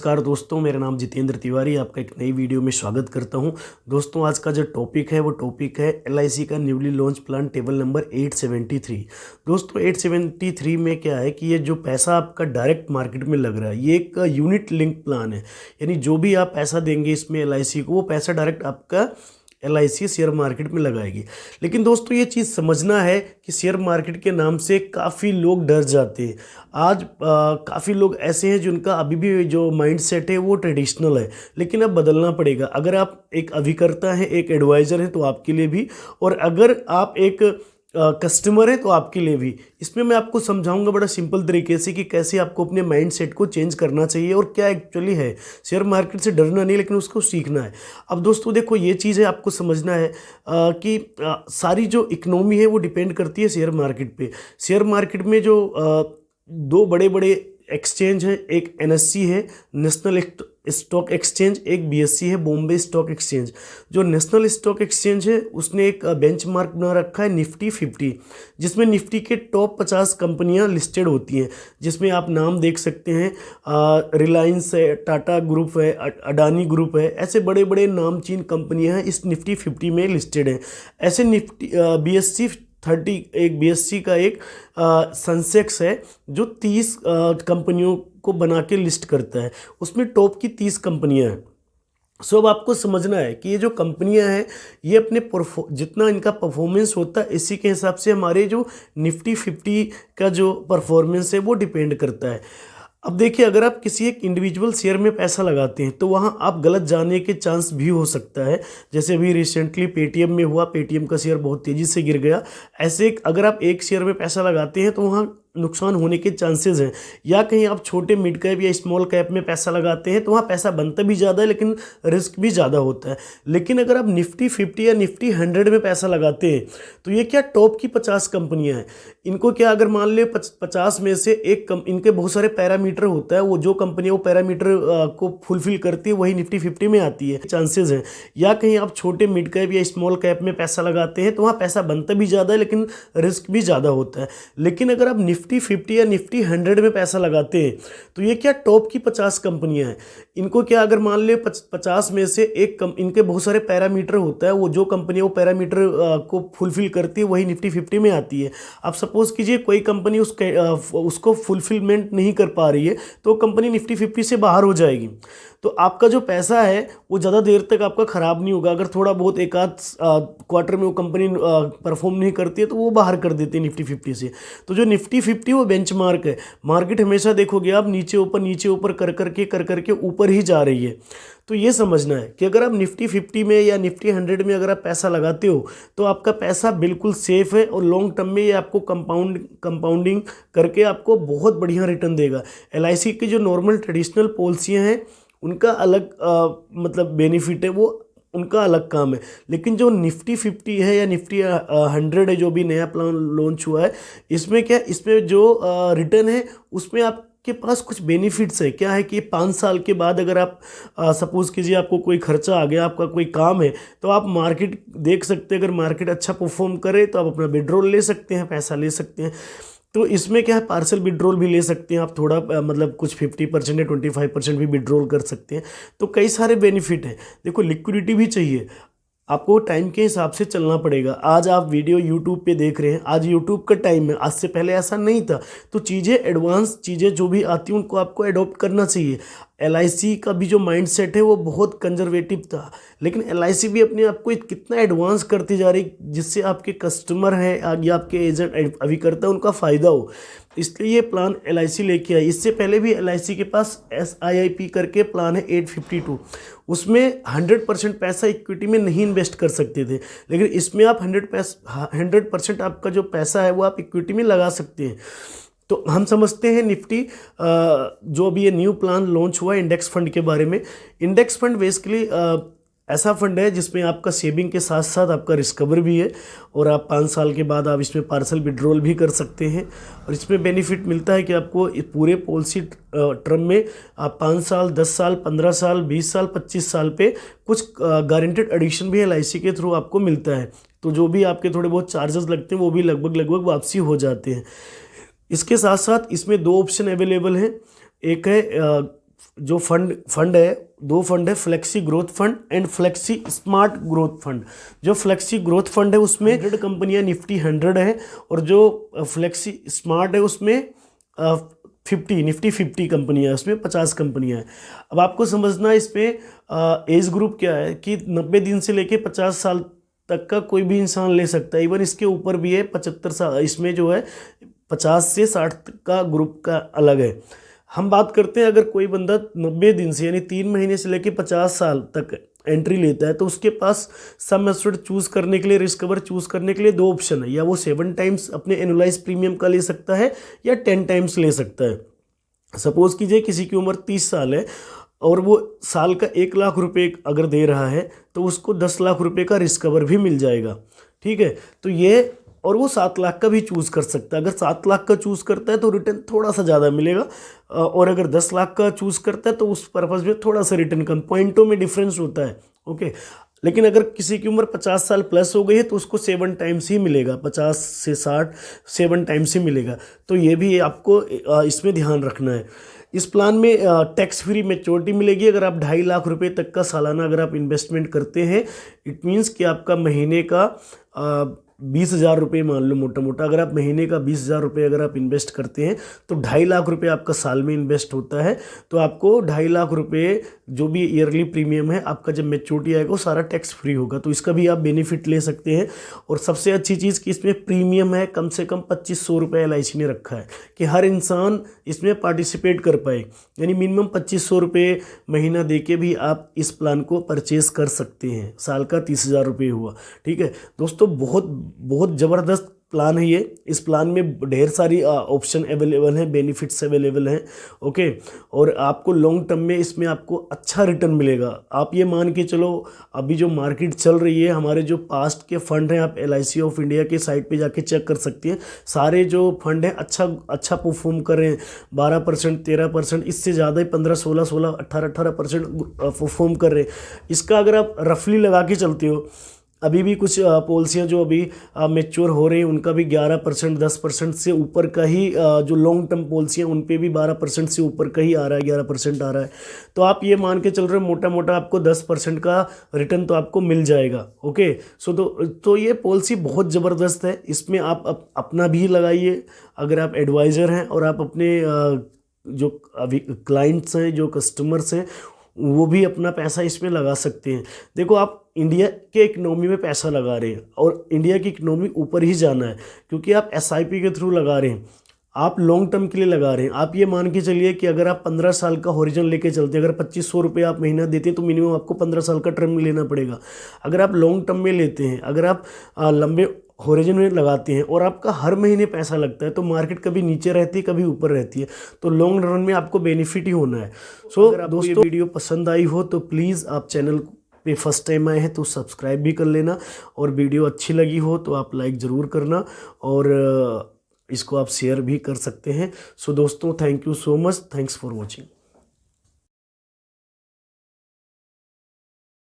नमस्कार दोस्तों, मेरा नाम जितेंद्र तिवारी, आपका एक नई वीडियो में स्वागत करता हूं। दोस्तों, आज का जो टॉपिक है वो टॉपिक है एलआईसी का newly launch plan table number 873। दोस्तों 873 में क्या है कि ये जो पैसा आपका डायरेक्ट मार्केट में लग रहा है, ये एक यूनिट लिंक प्लान है। यानी जो भी आप पैसा देंगे इसमें एलआईसी को, वो पैसा डायरेक्ट आपका एलआईसी शेयर मार्केट में लगाएगी। लेकिन दोस्तों ये चीज़ समझना है कि शेयर मार्केट के नाम से काफ़ी लोग डर जाते हैं। आज काफ़ी लोग ऐसे हैं जिनका अभी भी जो माइंडसेट है वो ट्रेडिशनल है, लेकिन अब बदलना पड़ेगा। अगर आप एक अभिकर्ता हैं, एक एडवाइज़र हैं, तो आपके लिए भी, और अगर आप एक कस्टमर है तो आपके लिए भी। इसमें मैं आपको समझाऊंगा बड़ा सिंपल तरीके से कि कैसे आपको अपने माइंड सेट को चेंज करना चाहिए और क्या एक्चुअली है। शेयर मार्केट से डरना नहीं, लेकिन उसको सीखना है। अब दोस्तों देखो, ये चीज़ है, आपको समझना है कि सारी जो इकोनॉमी है वो डिपेंड करती है शेयर मार्केट पे। शेयर मार्केट में जो दो बड़े बड़े एक्सचेंज है, एक एनएससी है, नेशनल स्टॉक एक्सचेंज, एक बीएससी है, बॉम्बे स्टॉक एक्सचेंज। जो नेशनल स्टॉक एक्सचेंज है उसने एक बेंचमार्क बना रखा है निफ्टी 50, जिसमें निफ्टी के टॉप 50 कंपनियां लिस्टेड होती हैं, जिसमें आप नाम देख सकते हैं, रिलायंस है, टाटा ग्रुप है, अडानी ग्रुप है। ऐसे बड़े बड़े नामचीन कंपनियां हैं इस निफ्टी 50 में लिस्टेड हैं। ऐसे निफ्टी बीएससी 30 एक बीएससी का एक सेंसेक्स है जो 30 कंपनियों को बना के लिस्ट करता है। उसमें टॉप की 30 कंपनियां हैं। सो अब आपको समझना है कि ये जो कंपनियां हैं, ये अपने जितना इनका परफॉर्मेंस होता है, इसी के हिसाब से हमारे जो निफ्टी 50 का जो परफॉर्मेंस है वो डिपेंड करता है। अब देखिए, अगर आप किसी एक इंडिविजुअल शेयर में पैसा लगाते हैं तो वहाँ आप गलत जाने के चांस भी हो सकता है। जैसे अभी रिसेंटली पेटीएम में हुआ, पेटीएम का शेयर बहुत तेज़ी से गिर गया। ऐसे अगर आप एक शेयर में पैसा लगाते हैं तो वहाँ नुकसान होने के चांसेस हैं। या कहीं आप छोटे मिड कैप या स्मॉल कैप में पैसा लगाते हैं तो वहाँ पैसा बनता भी ज़्यादा है, लेकिन रिस्क भी ज़्यादा होता है। लेकिन अगर आप निफ्टी 50 या निफ्टी 100 में पैसा लगाते हैं तो ये क्या टॉप की 50 कंपनियां हैं। इनको क्या, अगर मान ले 50 में से एक इनके बहुत सारे पैरामीटर होता है, वो जो कंपनी वो पैरामीटर को फुलफिल करती है वही निफ्टी 50 में आती है, चांसेस हैं। या कहीं आप छोटे मिड कैप या स्मॉल कैप में पैसा लगाते हैं तो वहाँ पैसा बनता भी ज़्यादा है, लेकिन रिस्क भी ज़्यादा होता है। लेकिन अगर आप निफ्टी 50 या निफ्टी 100 में पैसा लगाते हैं तो ये क्या टॉप की 50 कंपनियां हैं। इनको क्या, अगर मान ले 50 में से एक इनके बहुत सारे पैरामीटर होता है, वो जो कंपनी वो पैरामीटर को फुलफिल करती है वही निफ्टी 50 में आती है। आप सपोज कीजिए कोई कंपनी उसको फुलफिलमेंट नहीं कर पा रही है तो कंपनी निफ्टी 50 से बाहर हो जाएगी। तो आपका जो पैसा है वो ज़्यादा देर तक आपका ख़राब नहीं होगा। अगर थोड़ा बहुत एक आध क्वार्टर में वो कंपनी परफॉर्म नहीं करती है तो वो बाहर कर देती है निफ्टी 50 से। तो जो निफ्टी 50 वो बेंचमार्क है। मार्केट हमेशा देखोगे आप नीचे ऊपर कर करके ऊपर ही जा रही है। तो ये समझना है कि अगर आप निफ्टी 50 में या निफ्टी 100 में अगर आप पैसा लगाते हो तो आपका पैसा बिल्कुल सेफ है, और लॉन्ग टर्म में ये आपको कंपाउंडिंग करके आपको बहुत बढ़िया रिटर्न देगा। एलआईसी की जो नॉर्मल ट्रेडिशनल पॉलिसियाँ हैं उनका अलग मतलब बेनिफिट है, वो उनका अलग काम है। लेकिन जो निफ्टी 50 है या निफ्टी 100 है, जो भी नया प्लान लॉन्च हुआ है, इसमें क्या, इसमें जो रिटर्न है उसमें आपके पास कुछ बेनिफिट्स है। क्या है कि 5 साल के बाद अगर आप सपोज कीजिए आपको कोई खर्चा आ गया, आपका कोई काम है, तो आप मार्केट देख सकते हैं। अगर मार्केट अच्छा परफॉर्म करे तो आप अपना विड्रॉल ले सकते हैं, पैसा ले सकते हैं। तो इसमें क्या है, पार्सल विड्रॉल भी ले सकते हैं आप, थोड़ा मतलब कुछ 50% या 25% भी विड्रॉल कर सकते हैं। तो कई सारे बेनिफिट हैं। देखो, लिक्विडिटी भी चाहिए, आपको टाइम के हिसाब से चलना पड़ेगा। आज आप वीडियो यूट्यूब पे देख रहे हैं, आज यूट्यूब का टाइम है, आज से पहले ऐसा नहीं था। तो चीज़ें, एडवांस चीज़ें जो भी आती हैं उनको आपको अडॉप्ट करना चाहिए। एलआईसी का भी जो माइंडसेट है वो बहुत कंजर्वेटिव था, लेकिन एलआईसी भी अपने आप को कितना एडवांस करती जा रही, जिससे आपके कस्टमर हैं या आपके एजेंट अभिकर्ता उनका फ़ायदा हो। इसलिए ये प्लान एलआईसी लेके आई। इससे पहले भी एलआईसी के पास SIIP करके प्लान है 852, उसमें 100% पैसा इक्विटी में नहीं इन्वेस्ट कर सकते थे, लेकिन इसमें आप 100% आपका जो पैसा है वो आप इक्विटी में लगा सकते हैं। तो हम समझते हैं निफ्टी जो अभी ये न्यू प्लान लॉन्च हुआ है इंडेक्स फंड के बारे में। इंडेक्स फंड बेसिकली ऐसा फंड है जिसमें आपका सेविंग के साथ साथ आपका रिस्कवर भी है, और आप 5 साल के बाद आप इसमें पार्सल विड्रॉल भी कर सकते हैं। और इसमें बेनिफिट मिलता है कि आपको इस पूरे पॉलिसी टर्म में आप 5 साल, 10 साल, 15 साल, 20 साल, 25 साल पे कुछ गारंटेड एडिशन भी LIC के थ्रू आपको मिलता है। तो जो भी आपके थोड़े बहुत चार्जेस लगते हैं वो भी लगभग वापसी हो जाते हैं। इसके साथ साथ इसमें 2 ऑप्शन अवेलेबल हैं। एक है जो फंड है, दो फंड है, flexi growth fund and flexi smart growth fund. जो फ्लेक्सी ग्रोथ फंड है उसमें 100 कंपनियां निफ्टी 100 है, और जो फ्लेक्सी स्मार्ट है उसमें निफ्टी 50 कंपनियां है, उसमें 50 कंपनियां हैं। अब आपको समझना है इसमें एज ग्रुप क्या है कि 90 दिन से लेके 50 साल तक का कोई भी इंसान ले सकता है। इवन इसके ऊपर भी है 75 साल, इसमें जो है 50 से 60 का ग्रुप का अलग है। हम बात करते हैं अगर कोई बंदा 90 दिन से यानी 3 महीने से लेके 50 साल तक एंट्री लेता है तो उसके पास सम एश्योर्ड चूज़ करने के लिए, रिस्क कवर चूज़ करने के लिए 2 ऑप्शन है। या वो 7 टाइम्स अपने एनुअलाइज प्रीमियम का ले सकता है या 10 टाइम्स ले सकता है। सपोज कीजिए किसी की उम्र 30 साल है और वो साल का 1 लाख रुपए अगर दे रहा है तो उसको 10 लाख रुपए का रिस्क कवर भी मिल जाएगा। ठीक है, तो ये, और वो 7 लाख का भी चूज़ कर सकता है। अगर 7 लाख का चूज़ करता है तो रिटर्न थोड़ा सा ज़्यादा मिलेगा, और अगर 10 लाख का चूज़ करता है तो उस पर्पज़ में थोड़ा सा रिटर्न कम, पॉइंटों में डिफरेंस होता है। ओके, लेकिन अगर किसी की उम्र 50 साल प्लस हो गई है तो उसको 7 टाइम्स ही मिलेगा, 50 से 60 7 टाइम्स ही मिलेगा। तो ये भी आपको इसमें ध्यान रखना है। इस प्लान में टैक्स फ्री मैच्योरिटी मिलेगी अगर आप 2.5 लाख रुपए तक का सालाना अगर आप इन्वेस्टमेंट करते हैं। इट मीन्स कि आपका महीने का 20,000 रुपये, मान लो मोटा मोटा, अगर आप महीने का 20,000 रुपये अगर आप इन्वेस्ट करते हैं तो 2.5 लाख रुपये आपका साल में इन्वेस्ट होता है। तो आपको 2.5 लाख रुपये जो भी ईयरली प्रीमियम है आपका जब मैच्योरिटी आएगा वो सारा टैक्स फ्री होगा। तो इसका भी आप बेनिफिट ले सकते हैं। और सबसे अच्छी चीज़ कि इसमें प्रीमियम है कम से कम 2500 रुपये LIC ने रखा है कि हर इंसान इसमें पार्टिसिपेट कर पाए, यानी मिनिमम 2500 रुपये महीना दे के भी आप इस प्लान को परचेज कर सकते हैं। साल का 30,000 रुपये हुआ। ठीक है दोस्तों, बहुत ज़बरदस्त प्लान है ये। इस प्लान में ढेर सारी ऑप्शन अवेलेबल हैं, बेनिफिट्स अवेलेबल हैं। ओके, और आपको लॉन्ग टर्म में इसमें आपको अच्छा रिटर्न मिलेगा। आप ये मान के चलो, अभी जो मार्केट चल रही है, हमारे जो पास्ट के फंड हैं, आप LIC ऑफ इंडिया के साइट पे जाके चेक कर सकते हैं। सारे जो फंड हैं अच्छा परफॉर्म कर रहे हैं, 12%, 13%, इससे ज़्यादा ही 15, 16, 18% परफॉर्म कर रहे हैं। इसका अगर आप रफली लगा के चलते हो, अभी भी कुछ पॉलिसियाँ जो अभी मैच्योर हो रही हैं उनका भी 11%, 10% से ऊपर का ही, जो लॉन्ग टर्म पॉलिसियाँ उन पे भी 12% से ऊपर का ही आ रहा है, 11% आ रहा है। तो आप ये मान के चल रहे हो मोटा मोटा आपको 10% का रिटर्न तो आपको मिल जाएगा। ओके, सो तो ये पॉलिसी बहुत ज़बरदस्त है। इसमें आप अपना भी लगाइए अगर आप एडवाइज़र हैं, और आप अपने जो अभी क्लाइंट्स हैं, जो कस्टमर्स हैं, वो भी अपना पैसा इसमें लगा सकते हैं। देखो, आप इंडिया के इकनॉमी में पैसा लगा रहे हैं और इंडिया की इकनॉमी ऊपर ही जाना है, क्योंकि आप SIP के थ्रू लगा रहे हैं, आप लॉन्ग टर्म के लिए लगा रहे हैं। आप ये मान के चलिए कि अगर आप 15 साल का होरिजन लेके चलते हैं, अगर 2500 रुपये आप महीना देते हैं तो मिनिमम आपको 15 साल का टर्म लेना पड़ेगा। अगर आप लॉन्ग टर्म में लेते हैं, अगर आप लंबे होरिजन में लगाते हैं और आपका हर महीने पैसा लगता है, तो मार्केट कभी नीचे रहती है कभी ऊपर रहती है, तो लॉन्ग रन में आपको बेनिफिट ही होना है। सो अगर आपको ये वीडियो पसंद आई हो तो प्लीज़ आप चैनल पे फर्स्ट टाइम आए हैं तो सब्सक्राइब भी कर लेना, और वीडियो अच्छी लगी हो तो आप लाइक ज़रूर करना, और इसको आप शेयर भी कर सकते हैं। सो दोस्तों, thank you so much, thanks for watching.